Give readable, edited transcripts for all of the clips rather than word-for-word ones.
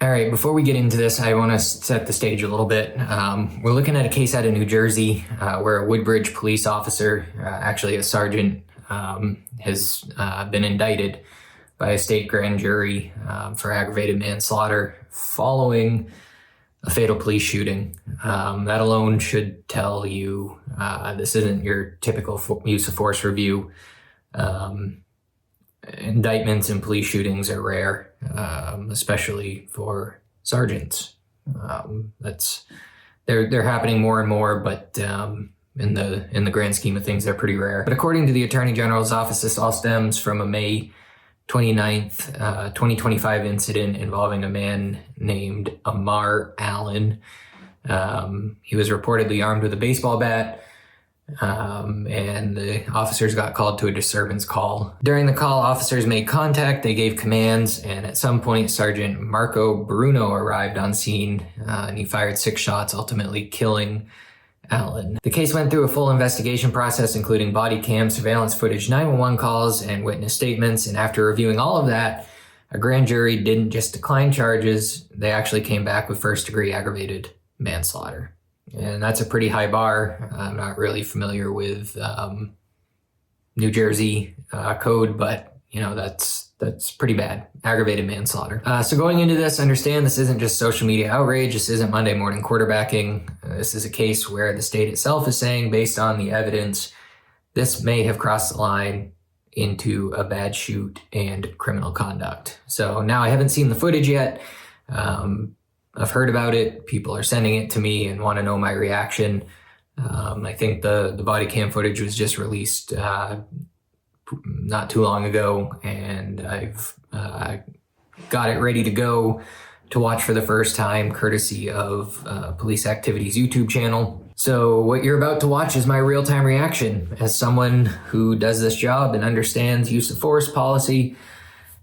All right, before we get into this, I want to set the stage a little bit. We're looking at a case out of New Jersey where a Woodbridge police officer, actually a sergeant, has been indicted by a state grand jury for aggravated manslaughter following a fatal police shooting. That alone should tell you this isn't your typical use of force review. Indictments in police shootings are rare, especially for sergeants. They're happening more and more, but in the grand scheme of things, they're pretty rare. But according to the Attorney General's office, this all stems from a May 29th, 2025 incident involving a man named Amar Allen. He was reportedly armed with a baseball bat. And the officers got called to a disturbance call. During the call, officers made contact, they gave commands, and at some point, Sergeant Marco Bruno arrived on scene, and he fired 6 shots, ultimately killing Allen. The case went through a full investigation process, including body cam, surveillance footage, 911 calls, and witness statements, and after reviewing all of that, a grand jury didn't just decline charges, they actually came back with first-degree aggravated manslaughter. And that's a pretty high bar. I'm not really familiar with New Jersey code, but that's pretty bad. Aggravated manslaughter. So going into this, understand this isn't just social media outrage. This isn't Monday morning quarterbacking. This is a case where the state itself is saying, based on the evidence, this may have crossed the line into a bad shoot and criminal conduct. So now I haven't seen the footage yet. I've heard about it. People are sending it to me and want to know my reaction. I think the body cam footage was just released not too long ago, and I've got it ready to go to watch for the first time, courtesy of Police Activity's YouTube channel. So what you're about to watch is my real-time reaction as someone who does this job and understands use of force policy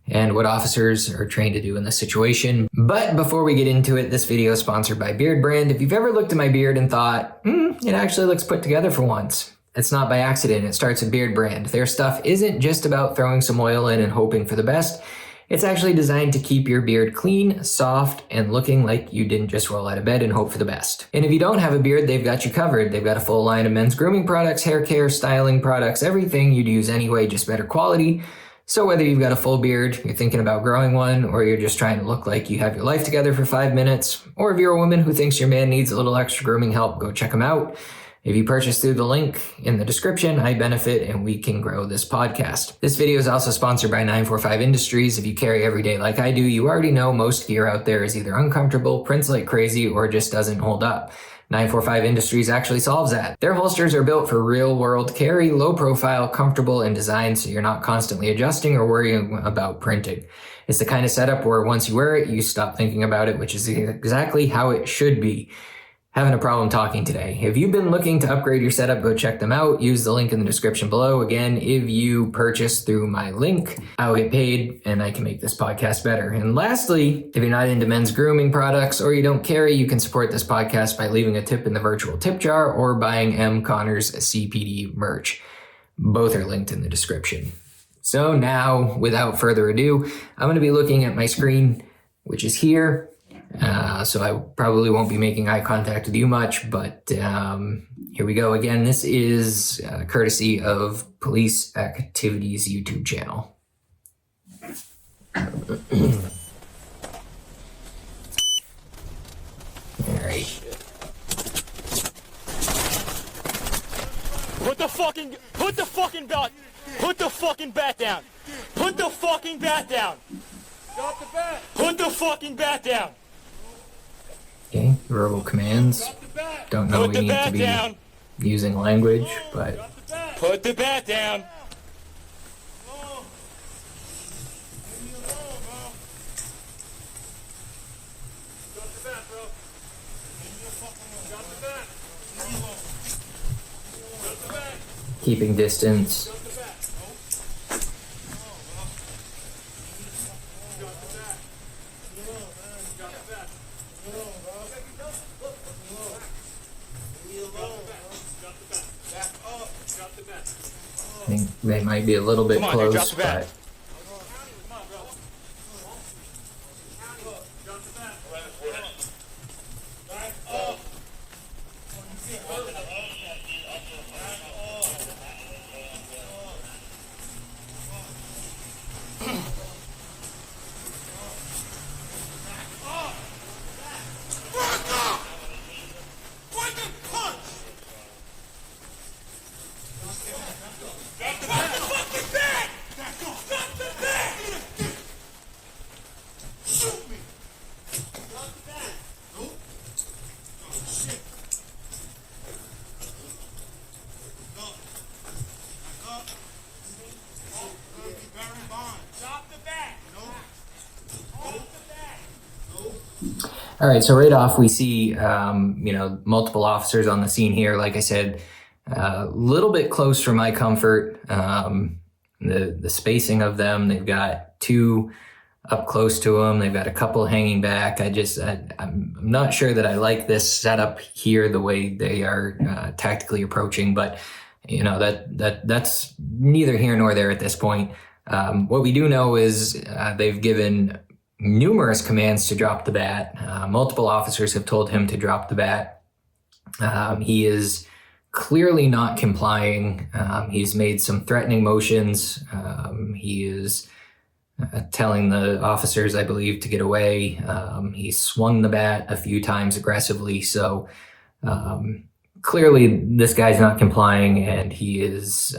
and what officers are trained to do in this situation. But before we get into it, this video is sponsored by Beard Brand. If you've ever looked at my beard and thought, it actually looks put together for once, it's not by accident. It starts with Beard Brand. Their stuff isn't just about throwing some oil in and hoping for the best. It's actually designed to keep your beard clean, soft, and looking like you didn't just roll out of bed and hope for the best. And if you don't have a beard, they've got you covered. They've got a full line of men's grooming products, hair care, styling products, everything you'd use anyway, just better quality. So whether you've got a full beard, you're thinking about growing one, or you're just trying to look like you have your life together for 5 minutes, or if you're a woman who thinks your man needs a little extra grooming help, go check them out. If you purchase through the link in the description, I benefit and we can grow this podcast. This video is also sponsored by 945 Industries. If you carry every day like I do, you already know most gear out there is either uncomfortable, prints like crazy, or just doesn't hold up. 945 Industries actually solves that. Their holsters are built for real-world carry, low-profile, comfortable, and designed so you're not constantly adjusting or worrying about printing. It's the kind of setup where once you wear it, you stop thinking about it, which is exactly how it should be. Having a problem talking today. If you've been looking to upgrade your setup, go check them out. Use the link in the description below. Again, if you purchase through my link, I'll get paid and I can make this podcast better. And lastly, if you're not into men's grooming products or you don't carry, you can support this podcast by leaving a tip in the virtual tip jar or buying M. Connor's CPD merch. Both are linked in the description. So now, without further ado, I'm going to be looking at my screen, which is here. So I probably won't be making eye contact with you much, but here we go. Again, this is courtesy of Police Activity's YouTube channel. All right. Put the fucking bat down. Put the fucking bat down. Put the fucking bat down. Drop the bat. Put the fucking bat down. Okay, verbal commands. Don't know we need to be using language, but... Put the bat down. Keeping distance. I think they might be a little bit close, but All right, so right off we see, multiple officers on the scene here. Like I said, a little bit close for my comfort. The spacing of them, they've got two up close to them. They've got a couple hanging back. I'm not sure that I like this setup here, the way they are tactically approaching, but that's neither here nor there at this point. What we do know is they've given numerous commands to drop the bat. Multiple officers have told him to drop the bat. He is clearly not complying. He's made some threatening motions. He is telling the officers, I believe, to get away. He swung the bat a few times aggressively. So clearly this guy's not complying, and he is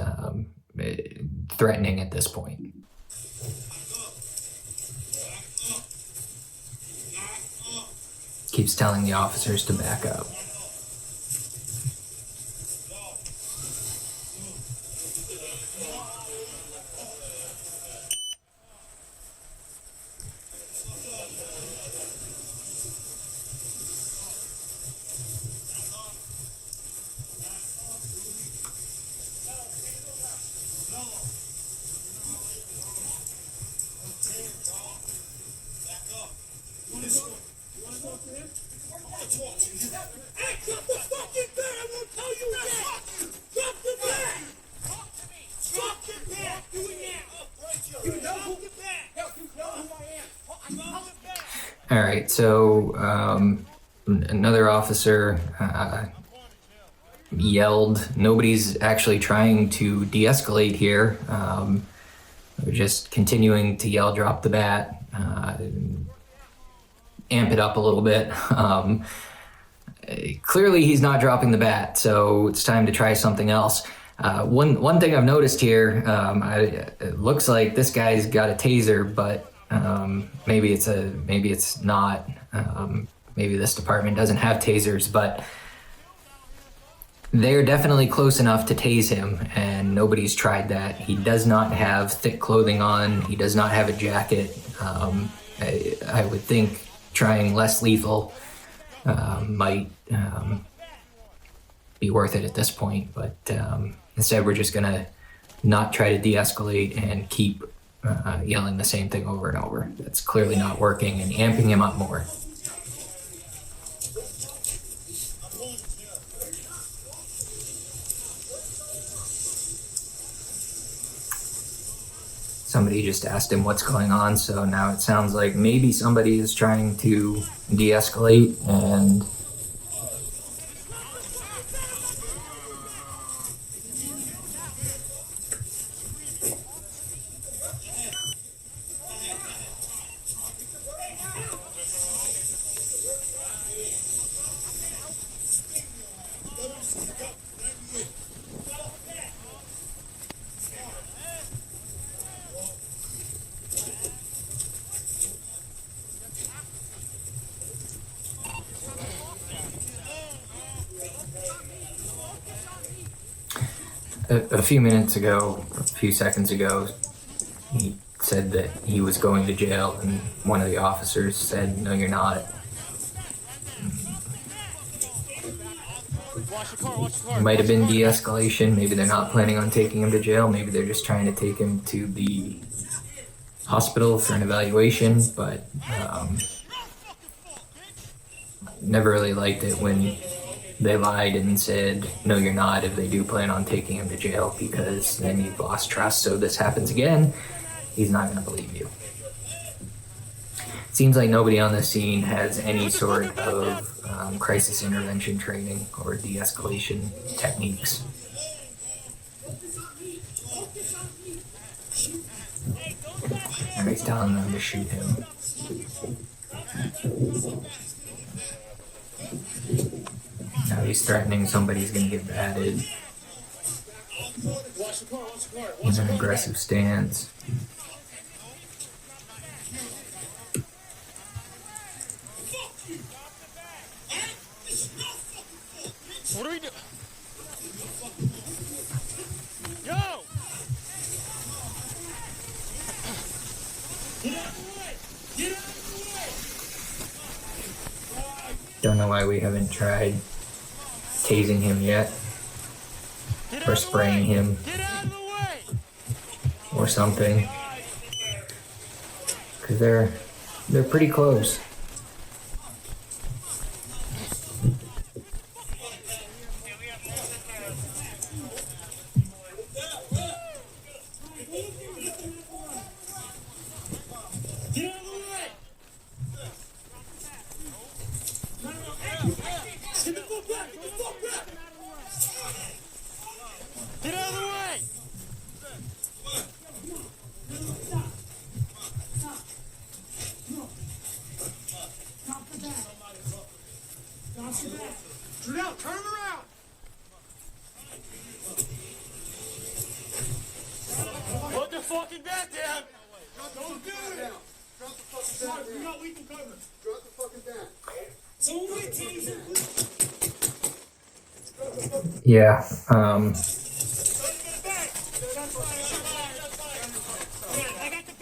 threatening at this point. Keeps telling the officers to back up. All right, so another officer yelled. Nobody's actually trying to de-escalate here. They're just continuing to yell, drop the bat, amp it up a little bit. Clearly he's not dropping the bat, so it's time to try something else. One thing I've noticed here, it looks like this guy's got a taser, but maybe it's not. Maybe this department doesn't have tasers, but they're definitely close enough to tase him, and nobody's tried that. He does not have thick clothing on. He does not have a jacket. I would think trying less lethal might be worth it at this point, but instead we're just gonna not try to de-escalate and keep yelling the same thing over and over. That's clearly not working, and amping him up more. Somebody just asked him what's going on, so now it sounds like maybe somebody is trying to de-escalate, and a few seconds ago, he said that he was going to jail, and one of the officers said, "No, you're not." It might have been de-escalation. Maybe they're not planning on taking him to jail. Maybe they're just trying to take him to the hospital for an evaluation, but never really liked it when they lied and said, "No, you're not," if they do plan on taking him to jail, because then you've lost trust. So this happens again, he's not going to believe you. Seems like nobody on the scene has any sort of crisis intervention training or de-escalation techniques. And he's telling them to shoot him. Now he's threatening somebody's gonna get batted. In an aggressive stance. What are we doing? Yo! Get out of the way! Get out of the way! Don't know why we haven't tried tasing him yet. Or spraying him. Get out of the way! Or something. Because they're pretty close. Get out of the way! Get the fuck back! Get the fuck back! Get out of the way! Janelle, turn around! Put the fucking bat down! Don't do it! Drop the fucking bat. We got lethal cover. Drop the fucking bat. Someone get taser. Yeah,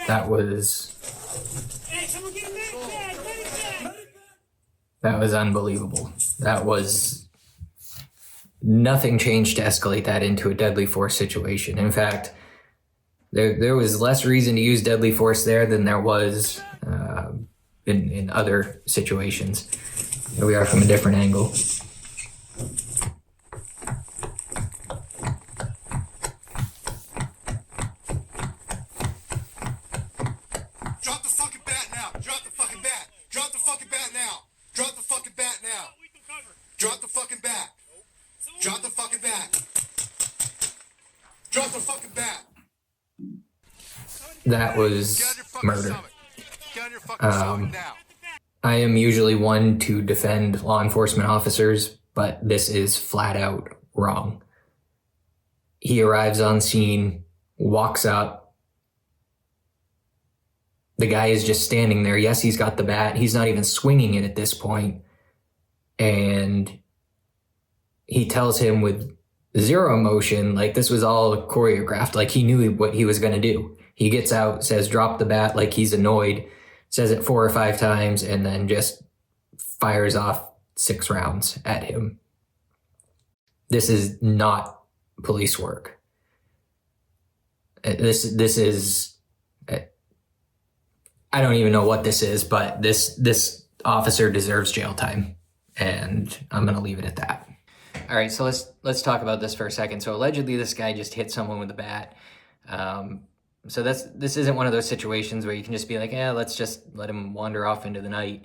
that was unbelievable. That was nothing changed to escalate that into a deadly force situation. In fact, there was less reason to use deadly force there than there was in other situations. Here we are from a different angle. Drop the fucking bat now. Drop the fucking bat. Drop the fucking bat now. Drop the fucking bat now. Drop the fucking bat. Drop the fucking bat. Drop the fucking bat. That was Get on your fucking murder. stomach. Get on your fucking stomach now. I am usually one to defend law enforcement officers, but this is flat out wrong. He arrives on scene, walks up. The guy is just standing there. Yes, he's got the bat. He's not even swinging it at this point. And he tells him with zero emotion, like this was all choreographed, like he knew what he was going to do. He gets out, says, drop the bat, like he's annoyed, says it 4 or 5 times, and then just fires off 6 rounds at him. This is not police work. This is, I don't even know what this is, but this officer deserves jail time, and I'm going to leave it at that. All right, so let's talk about this for a second. So allegedly, this guy just hit someone with a bat. So this isn't one of those situations where you can just be like, let's just let him wander off into the night.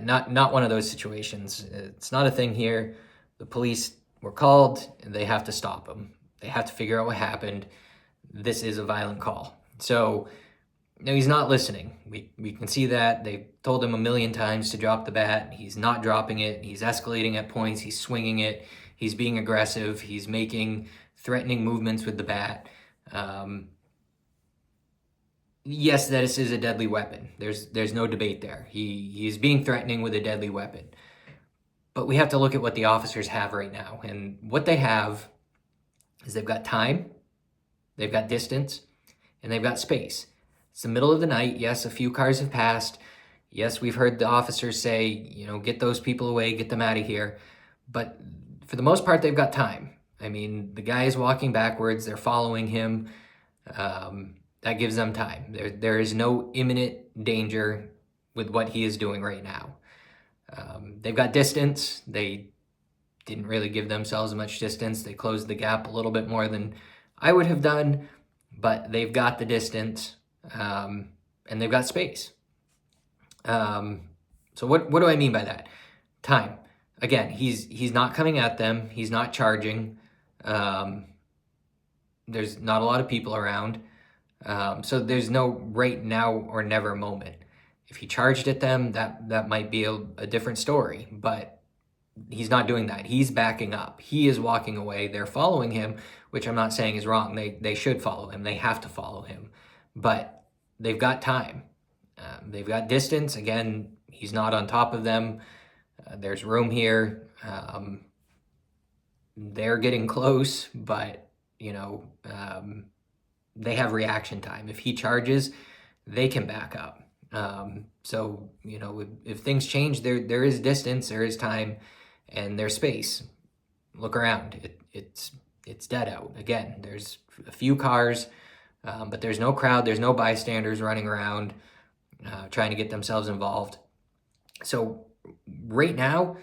Not one of those situations. It's not a thing here. The police were called, and they have to stop him. They have to figure out what happened. This is a violent call. So, no, he's not listening. We can see that. They told him a million times to drop the bat. He's not dropping it. He's escalating at points. He's swinging it. He's being aggressive. He's making threatening movements with the bat. Yes, this is a deadly weapon. There's no debate there. He is being threatening with a deadly weapon. But we have to look at what the officers have right now. And what they have is they've got time, they've got distance, and they've got space. It's the middle of the night. Yes, a few cars have passed. Yes, we've heard the officers say, get those people away, get them out of here. But for the most part, they've got time. I mean, the guy is walking backwards. They're following him. That gives them time. There is no imminent danger with what he is doing right now. They've got distance. They didn't really give themselves much distance. They closed the gap a little bit more than I would have done, but they've got the distance, and they've got space. So what do I mean by that? Time. Again, he's not coming at them. He's not charging. There's not a lot of people around. So there's no right now or never moment. If he charged at them, that might be a different story, but he's not doing that. He's backing up. He is walking away. They're following him, which I'm not saying is wrong. They should follow him. They have to follow him, but they've got time. They've got distance. Again, he's not on top of them. There's room here. They're getting close, but they have reaction time. If he charges, they can back up. So if things change, there is distance, there is time, and there's space. Look around. It's dead out. Again, there's a few cars, but there's no crowd. There's no bystanders running around trying to get themselves involved. So right now,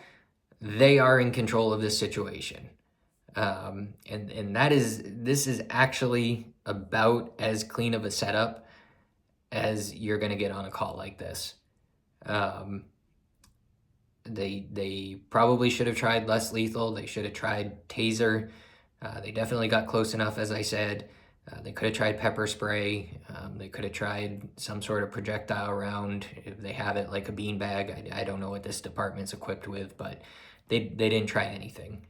they are in control of this situation. And this is actually about as clean of a setup as you're going to get on a call like this. They probably should have tried less lethal. They should have tried taser. They definitely got close enough, as I said. They could have tried pepper spray. They could have tried some sort of projectile round if they have it, like a beanbag. I don't know what this department's equipped with, but they didn't try anything.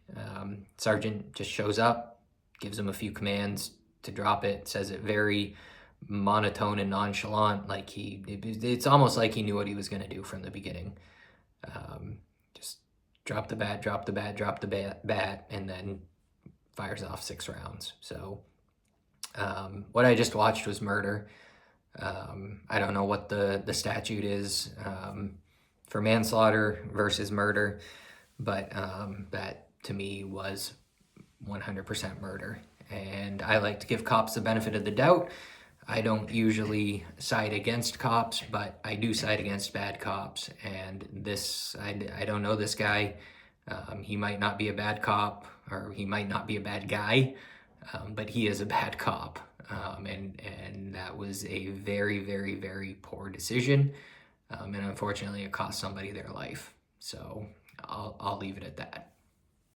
Sergeant just shows up, gives him a few commands to drop it, says it very monotone and nonchalant, like it's almost like he knew what he was going to do from the beginning. Just drop the bat, drop the bat, drop the bat, and then fires off 6 rounds. So what I just watched was murder. I don't know what the statute is for manslaughter versus murder, but that to me was 100% murder. And I like to give cops the benefit of the doubt. I don't usually side against cops, but I do side against bad cops. And this, I don't know this guy. He might not be a bad cop, or he might not be a bad guy, but he is a bad cop. And that was a very, very, very poor decision. And unfortunately, it cost somebody their life. So I'll leave it at that.